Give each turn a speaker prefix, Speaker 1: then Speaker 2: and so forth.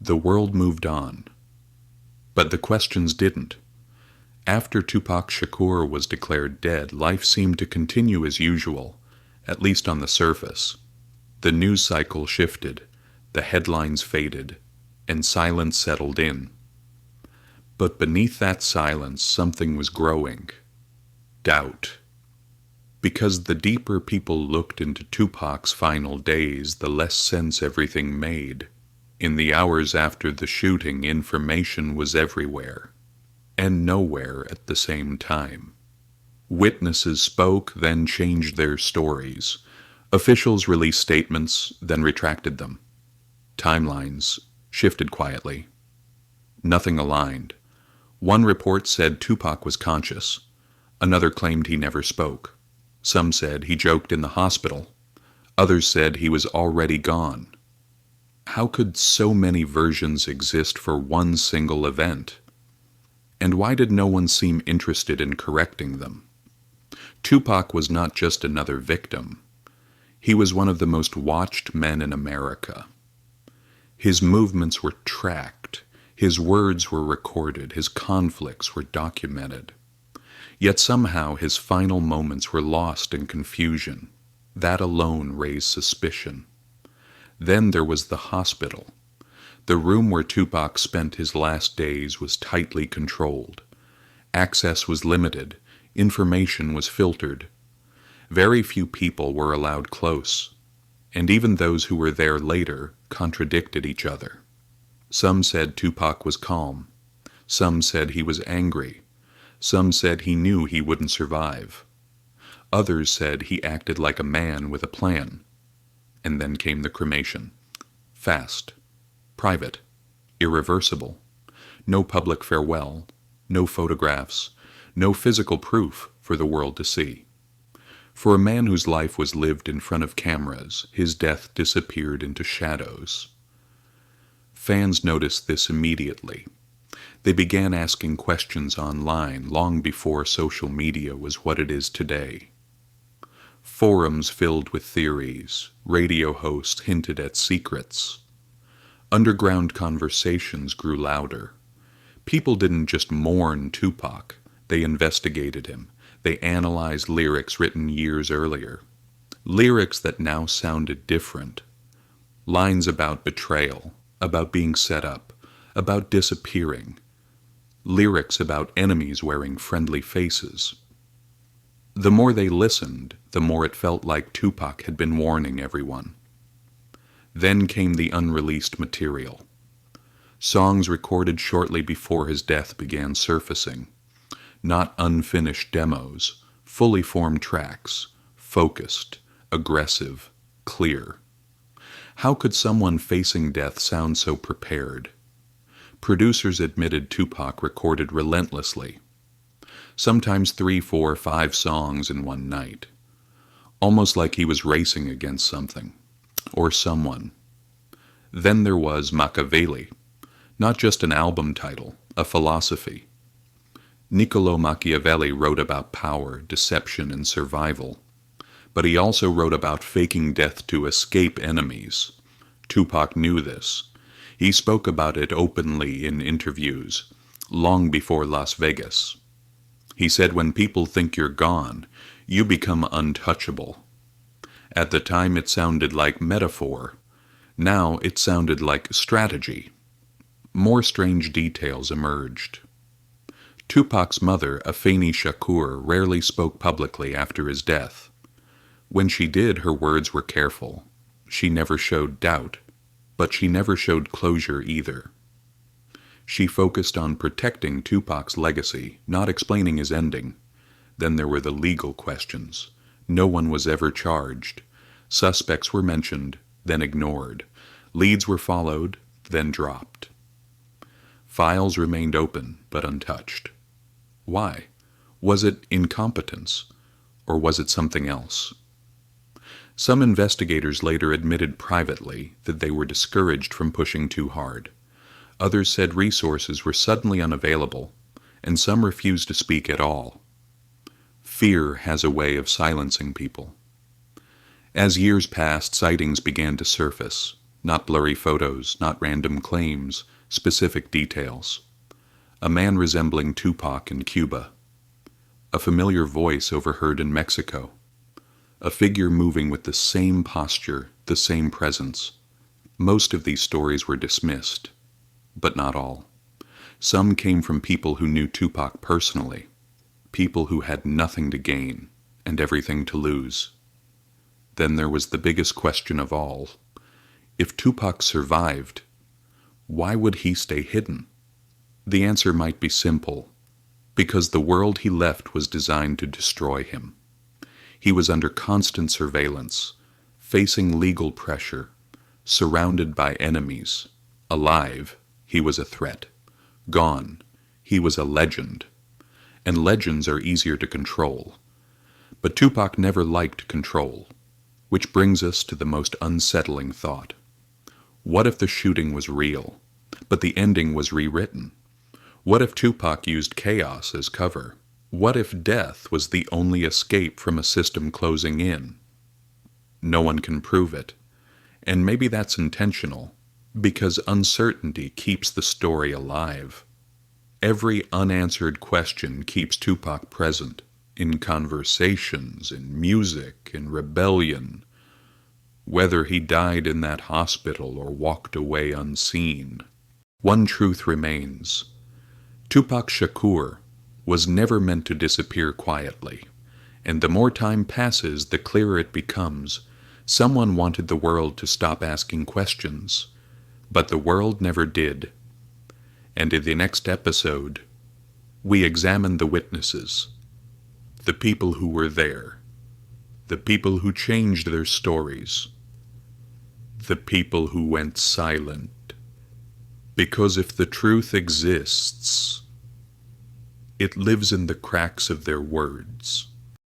Speaker 1: The world moved on, but the questions didn't. After Tupac Shakur was declared dead, life seemed to continue as usual, at least on the surface. The news cycle shifted, the headlines faded, and silence settled in. But beneath that silence, something was growing. Doubt. Because the deeper people looked into Tupac's final days, the less sense everything made. In the hours after the shooting, information was everywhere, and nowhere at the same time. Witnesses spoke, then changed their stories. Officials released statements, then retracted them. Timelines shifted quietly. Nothing aligned. One report said Tupac was conscious. Another claimed he never spoke. Some said he joked in the hospital. Others said he was already gone. How could so many versions exist for one single event? And why did no one seem interested in correcting them? Tupac was not just another victim. He was one of the most watched men in America. His movements were tracked, his words were recorded, his conflicts were documented. Yet somehow his final moments were lost in confusion. That alone raised suspicion. Then there was the hospital. The room where Tupac spent his last days was tightly controlled. Access was limited, information was filtered. Very few people were allowed close, and even those who were there later contradicted each other. Some said Tupac was calm. Some said he was angry. Some said he knew he wouldn't survive. Others said he acted like a man with a plan. And then came the cremation. Fast, private, irreversible. No public farewell, no photographs, no physical proof for the world to see. For a man whose life was lived in front of cameras, his death disappeared into shadows. Fans noticed this immediately. They began asking questions online long before social media was what it is today. Forums filled with theories, radio hosts hinted at secrets. Underground conversations grew louder. People didn't just mourn Tupac, they investigated him. They analyzed lyrics written years earlier. Lyrics that now sounded different. Lines about betrayal, about being set up, about disappearing. Lyrics about enemies wearing friendly faces. The more they listened, the more it felt like Tupac had been warning everyone. Then came the unreleased material. Songs recorded shortly before his death began surfacing. Not unfinished demos, fully formed tracks, focused, aggressive, clear. How could someone facing death sound so prepared? Producers admitted Tupac recorded relentlessly. Sometimes 3, 4, 5 songs in one night. Almost like he was racing against something, or someone. Then there was Machiavelli, not just an album title, a philosophy. Niccolò Machiavelli wrote about power, deception, and survival. But he also wrote about faking death to escape enemies. Tupac knew this. He spoke about it openly in interviews, long before Las Vegas. He said, when people think you're gone, you become untouchable. At the time it sounded like metaphor. Now it sounded like strategy. More strange details emerged. Tupac's mother, Afeni Shakur, rarely spoke publicly after his death. When she did, her words were careful. She never showed doubt, but she never showed closure either. She focused on protecting Tupac's legacy, not explaining his ending. Then there were the legal questions. No one was ever charged. Suspects were mentioned, then ignored. Leads were followed, then dropped. Files remained open, but untouched. Why? Was it incompetence, or was it something else? Some investigators later admitted privately that they were discouraged from pushing too hard. Others said resources were suddenly unavailable, and some refused to speak at all. Fear has a way of silencing people. As years passed, sightings began to surface. Not blurry photos, not random claims, specific details. A man resembling Tupac in Cuba. A familiar voice overheard in Mexico. A figure moving with the same posture, the same presence. Most of these stories were dismissed, but not all. Some came from people who knew Tupac personally, people who had nothing to gain and everything to lose. Then there was the biggest question of all. If Tupac survived, why would he stay hidden? The answer might be simple. Because the world he left was designed to destroy him. He was under constant surveillance, facing legal pressure, surrounded by enemies. Alive, he was a threat. Gone, he was a legend. And legends are easier to control. But Tupac never liked control, which brings us to the most unsettling thought. What if the shooting was real, but the ending was rewritten? What if Tupac used chaos as cover? What if death was the only escape from a system closing in? No one can prove it, and maybe that's intentional, because uncertainty keeps the story alive. Every unanswered question keeps Tupac present, in conversations, in music, in rebellion. Whether he died in that hospital or walked away unseen. One truth remains. Tupac Shakur was never meant to disappear quietly, and the more time passes, the clearer it becomes. Someone wanted the world to stop asking questions, but the world never did. And in the next episode, we examine the witnesses, the people who were there, the people who changed their stories, the people who went silent. Because if the truth exists, it lives in the cracks of their words.